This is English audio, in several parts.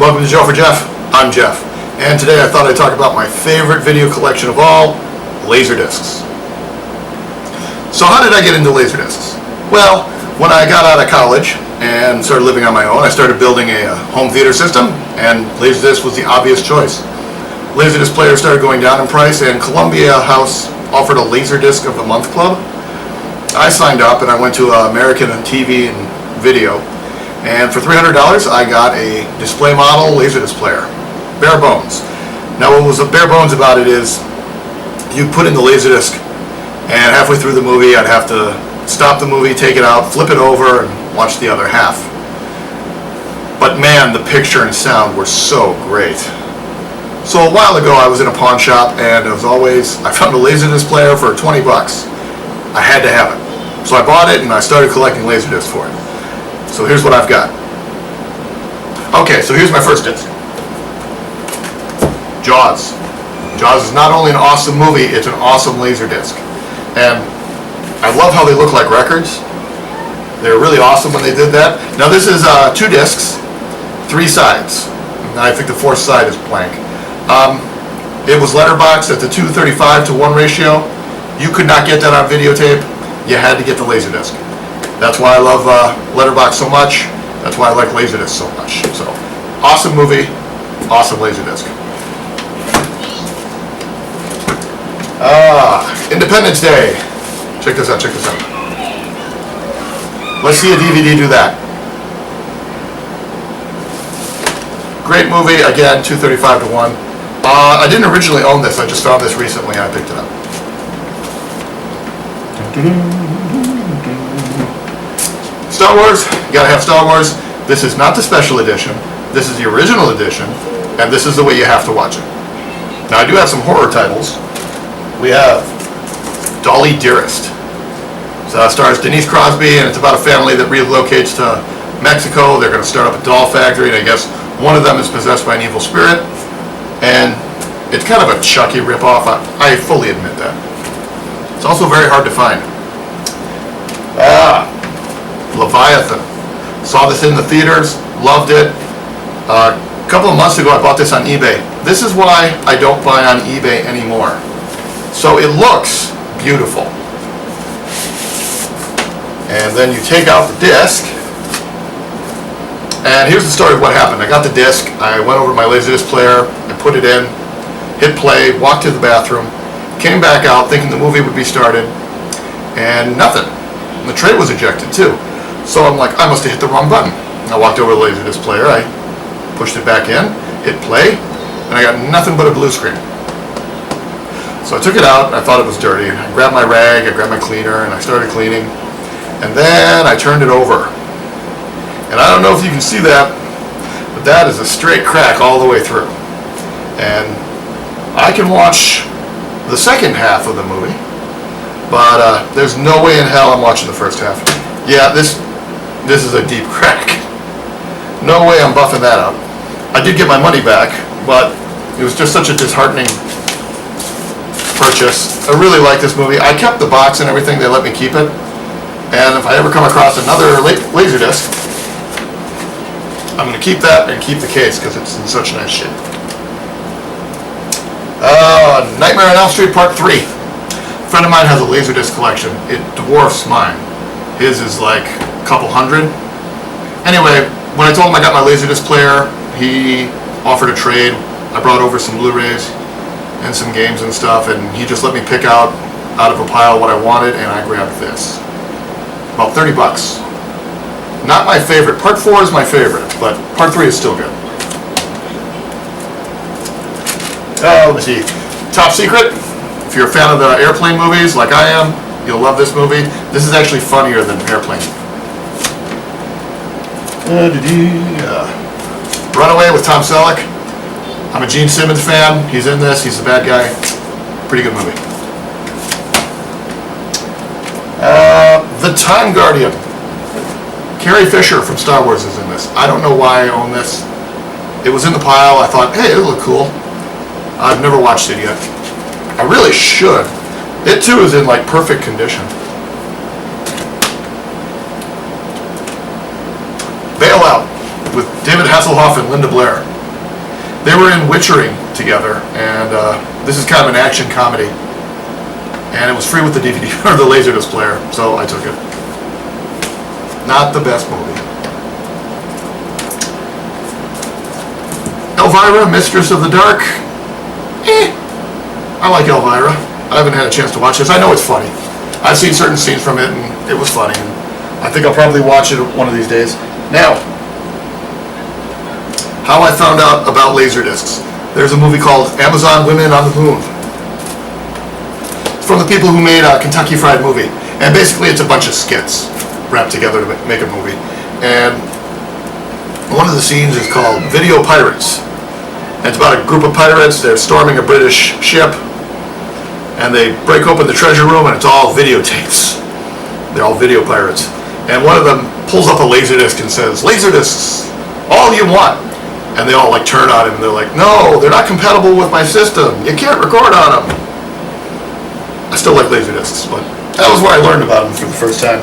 Welcome to Jofer Jeff. I'm Jeff, and today I thought I'd talk about my favorite video collection of all, Laserdiscs. So how did I get into Laserdiscs? Well, when I got out of college and started living on my own, I started building a home theater system, and Laserdisc was the obvious choice. Laserdisc players started going down in price, and Columbia House offered a Laserdisc of the Month club. I signed up, and I went to American TV and Video. And for $300, I got a display model Laserdisc player, bare bones. Now, what was bare bones about it is you put in the Laserdisc, and halfway through the movie, I'd have to stop the movie, take it out, flip it over, and watch the other half. But man, the picture and sound were so great. So a while ago, I was in a pawn shop, and I found a Laserdisc player for 20 bucks. I had to have it. So I bought it, and I started collecting Laserdiscs for it. So here's what I've got. Okay, so here's my first disc. Jaws. Jaws is not only an awesome movie, it's an awesome Laserdisc. And I love how they look like records. They're really awesome when they did that. Now this is 2 discs, 3 sides. And I think the 4th side is blank. It was letterboxed at the 2:35 to 1 ratio. You could not get that on videotape. You had to get the Laserdisc. That's why I love Letterboxd so much. That's why I like Laserdisc so much. So, awesome movie, awesome Laserdisc. Independence Day. Check this out, check this out. Let's see a DVD do that. Great movie, again, 2:35 to 1. I didn't originally own this, I just found this recently and I picked it up. Star Wars, you gotta have Star Wars. This is not the special edition. This is the original edition, and this is the way you have to watch it. Now, I do have some horror titles. We have Dolly Dearest. So it stars Denise Crosby, and it's about a family that relocates to Mexico. They're going to start up a doll factory, and I guess one of them is possessed by an evil spirit. And it's kind of a Chucky ripoff. I fully admit that. It's also very hard to find. Leviathan. Saw this in the theaters, loved it. A couple of months ago I bought this on eBay. This is why I don't buy on eBay anymore. So it looks beautiful. And then you take out the disc. And here's the story of what happened. I got the disc, I went over to my Laserdisc player, I put it in, hit play, walked to the bathroom, came back out thinking the movie would be started, and nothing. And the tray was ejected too. So I'm like, I must have hit the wrong button. I walked over to the Laserdisc player, I pushed it back in, hit play, and I got nothing but a blue screen. So I took it out, I thought it was dirty. I grabbed my rag, I grabbed my cleaner, and I started cleaning. And then I turned it over. And I don't know if you can see that, but that is a straight crack all the way through. And I can watch the second half of the movie, but there's no way in hell I'm watching the first half. Yeah, this is a deep crack. No way I'm buffing that up. I did get my money back, but it was just such a disheartening purchase. I really like this movie. I kept the box and everything. They let me keep it. And if I ever come across another Laserdisc, I'm going to keep that and keep the case because it's in such nice shape. Nightmare on Elm Street Part 3. A friend of mine has a Laserdisc collection. It dwarfs mine. His is like a couple hundred. Anyway, when I told him I got my Laserdisc player, he offered a trade. I brought over some Blu-rays and some games and stuff, and he just let me pick out of a pile what I wanted, and I grabbed this. About 30 bucks. Not my favorite. Part 4 is my favorite, but Part 3 is still good. Let me see. Top Secret. If you're a fan of the airplane movies like I am, you'll love this movie. This is actually funnier than Airplane. Runaway with Tom Selleck. I'm a Gene Simmons fan. He's in this. He's the bad guy. Pretty good movie. The Time Guardian. Carrie Fisher from Star Wars is in this. I don't know why I own this. It was in the pile. I thought, hey, it'll look cool. I've never watched it yet. I really should. It too is in like perfect condition. Bailout with David Hasselhoff and Linda Blair. They were in Witchering together, and this is kind of an action comedy. And it was free with the DVD or the Laserdisc player, so I took it. Not the best movie. Elvira, Mistress of the Dark. I like Elvira. I haven't had a chance to watch this. I know it's funny. I've seen certain scenes from it, and it was funny. And I think I'll probably watch it one of these days. Now, how I found out about Laserdiscs. There's a movie called Amazon Women on the Moon. It's from the people who made Kentucky Fried Movie. And basically it's a bunch of skits wrapped together to make a movie. And one of the scenes is called Video Pirates. And it's about a group of pirates. They're storming a British ship. And they break open the treasure room, and it's all videotapes. They're all video pirates. And one of them pulls up a Laserdisc and says, "Laserdiscs, all you want." And they all like turn on him, and they're like, "No, they're not compatible with my system. You can't record on them." I still like Laserdiscs, but that was where I learned about them for the first time.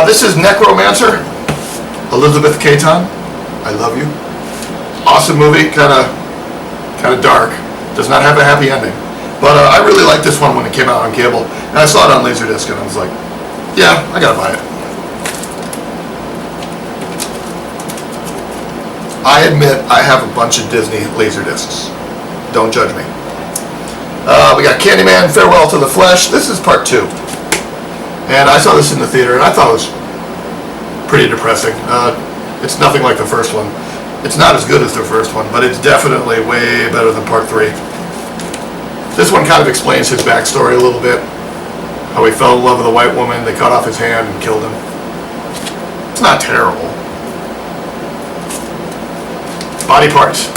This is Necromancer, Elizabeth Caton. I love you. Awesome movie, kind of dark. Does not have a happy ending. But I really liked this one when it came out on cable. And I saw it on Laserdisc, and I was like, yeah, I gotta buy it. I admit I have a bunch of Disney Laserdiscs. Don't judge me. We got Candyman, Farewell to the Flesh. This is part 2. And I saw this in the theater, and I thought it was pretty depressing. It's nothing like the first one. It's not as good as the first one, but it's definitely way better than part 3. This one kind of explains his backstory a little bit. How he fell in love with a white woman, they cut off his hand and killed him. It's not terrible. Body Parts.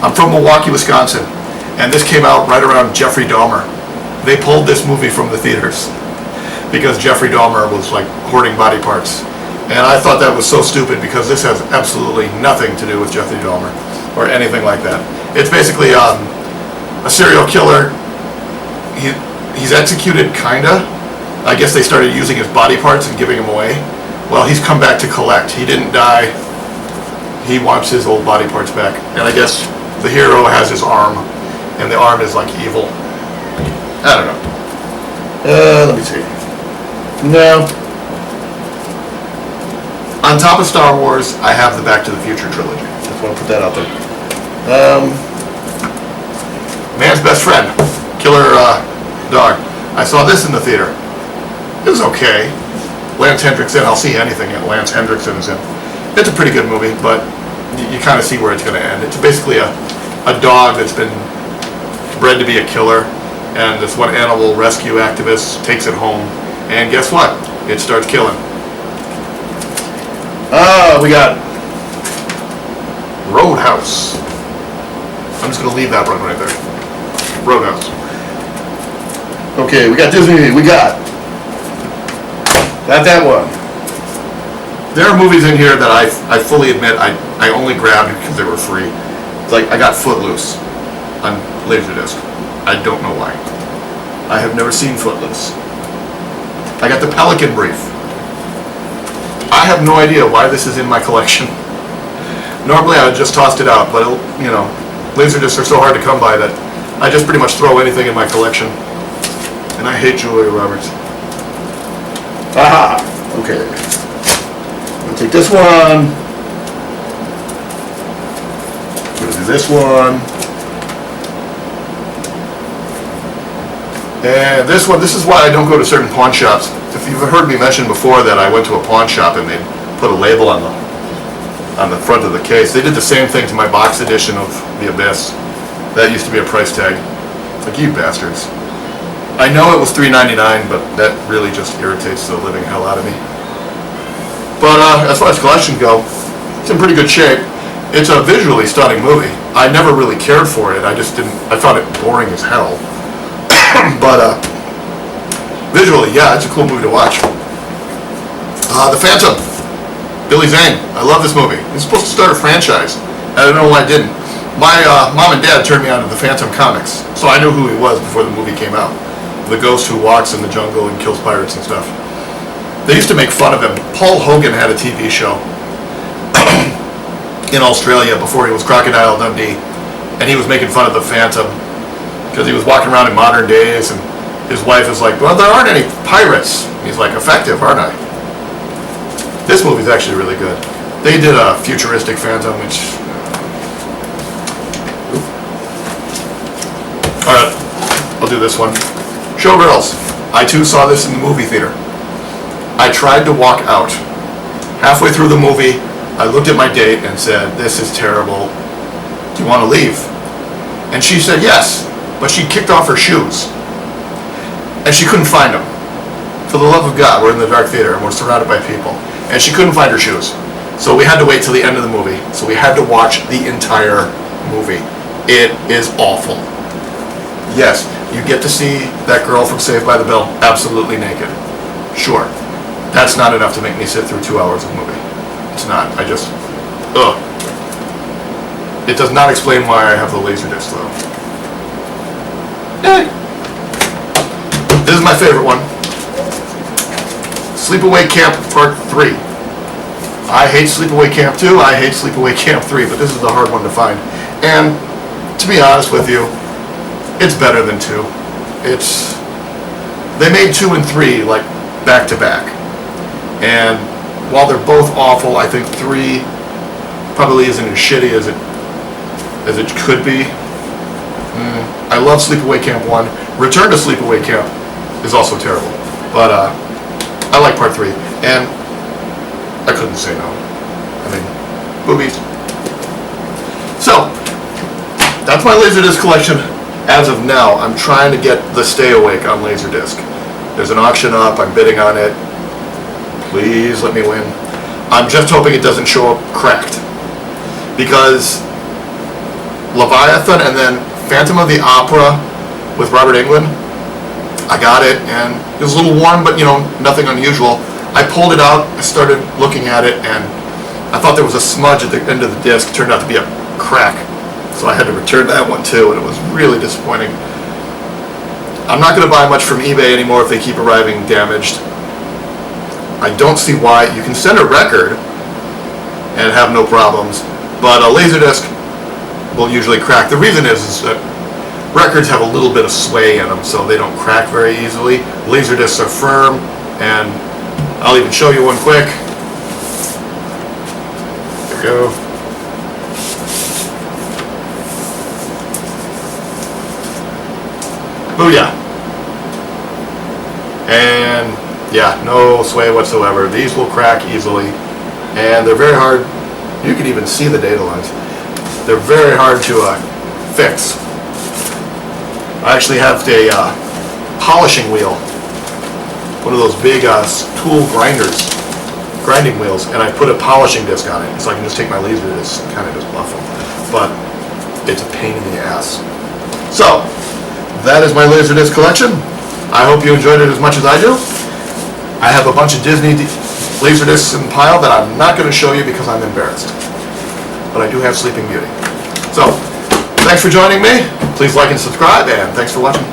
I'm from Milwaukee, Wisconsin, and this came out right around Jeffrey Dahmer. They pulled this movie from the theaters because Jeffrey Dahmer was like hoarding body parts. And I thought that was so stupid because this has absolutely nothing to do with Jeffrey Dahmer or anything like that. It's basically a serial killer. He's executed, kinda. I guess they started using his body parts and giving him away. Well, he's come back to collect. He didn't die. He wants his old body parts back. And I guess the hero has his arm, and the arm is like evil. I don't know. Let me see. No. On top of Star Wars, I have the Back to the Future trilogy. Just want to put that out there. Man's Best Friend, Killer Dog. I saw this in the theater. It was okay. Lance Hendrickson, I'll see anything that Lance Hendrickson is in. It's a pretty good movie, but you kind of see where it's going to end. It's basically a dog that's been bred to be a killer, and this one animal rescue activist takes it home, and guess what? It starts killing. We got Roadhouse. I'm just going to leave that one right there. Roadhouse. Okay, we got Disney. We got that one. There are movies in here that I fully admit I only grabbed because they were free. It's like I got Footloose on Laserdisc. I don't know why. I have never seen Footloose. I got The Pelican Brief. I have no idea why this is in my collection. Normally I would just tossed it out, but you know, Laserdiscs are so hard to come by that I just pretty much throw anything in my collection. And I hate Julia Roberts. Aha! Okay. I'll take this one. We'll do this one. And this one, this is why I don't go to certain pawn shops. If you've heard me mention before that I went to a pawn shop and they put a label on the front of the case. They did the same thing to my box edition of The Abyss. That used to be a price tag. It's like, you bastards. I know it was $3.99, but that really just irritates the living hell out of me. But as far as collections go, it's in pretty good shape. It's a visually stunning movie. I never really cared for it. I found it boring as hell. But visually, yeah, it's a cool movie to watch. The Phantom. Billy Zane. I love this movie. It's supposed to start a franchise. I don't know why I didn't. My mom and dad turned me on to the Phantom comics, so I knew who he was before the movie came out. The ghost who walks in the jungle and kills pirates and stuff. They used to make fun of him. Paul Hogan had a TV show in Australia before he was Crocodile Dundee, and he was making fun of the Phantom because he was walking around in modern days, and his wife is like, well, there aren't any pirates. He's like, effective, aren't I? This movie's actually really good. They did a futuristic Phantom, which... Alright, I'll do this one. Showgirls. I too saw this in the movie theater. I tried to walk out. Halfway through the movie, I looked at my date and said, this is terrible. Do you want to leave? And she said yes, but she kicked off her shoes. And she couldn't find them. For the love of God, we're in the dark theater and we're surrounded by people. And she couldn't find her shoes. So we had to wait till the end of the movie. So we had to watch the entire movie. It is awful. Yes, you get to see that girl from Saved by the Bell absolutely naked. Sure. That's not enough to make me sit through 2 hours of movie. It's not. I just... Ugh. It does not explain why I have the Laserdisc, though. This is my favorite one. Sleepaway Camp Part 3. I hate Sleepaway Camp 2, I hate Sleepaway Camp 3, but this is the hard one to find. And, to be honest with you, it's better than 2. They made 2 and 3, like, back to back. And while they're both awful, I think 3 probably isn't as shitty as it could be. I love Sleepaway Camp 1. Return to Sleepaway Camp is also terrible. But I like Part 3. And I couldn't say no. I mean, movies. So, that's my Laserdisc collection as of now. I'm trying to get the Stay Awake on Laserdisc. There's an auction up. I'm bidding on it. Please let me win. I'm just hoping it doesn't show up cracked. Because Leviathan and then Phantom of the Opera with Robert Englund, I got it, and it was a little worn, but nothing unusual. I pulled it out, I started looking at it, and I thought there was a smudge at the end of the disc. It turned out to be a crack. So I had to return that one too, and it was really disappointing. I'm not going to buy much from eBay anymore if they keep arriving damaged. I don't see why. You can send a record and have no problems, but a Laserdisc will usually crack. The reason is that records have a little bit of sway in them, so they don't crack very easily. Laserdiscs are firm, and I'll even show you one quick. There we go. Booyah. And yeah, no sway whatsoever. These will crack easily, and they're very hard. You can even see the data lines. They're very hard to fix. I actually have a polishing wheel, one of those big tool grinding wheels, and I put a polishing disc on it, so I can just take my laser disc and kind of just buff them. But it's a pain in the ass. So, that is my Laserdisc collection. I hope you enjoyed it as much as I do. I have a bunch of Disney Laserdiscs in pile that I'm not going to show you because I'm embarrassed. But I do have Sleeping Beauty. So, thanks for joining me. Please like and subscribe, and thanks for watching.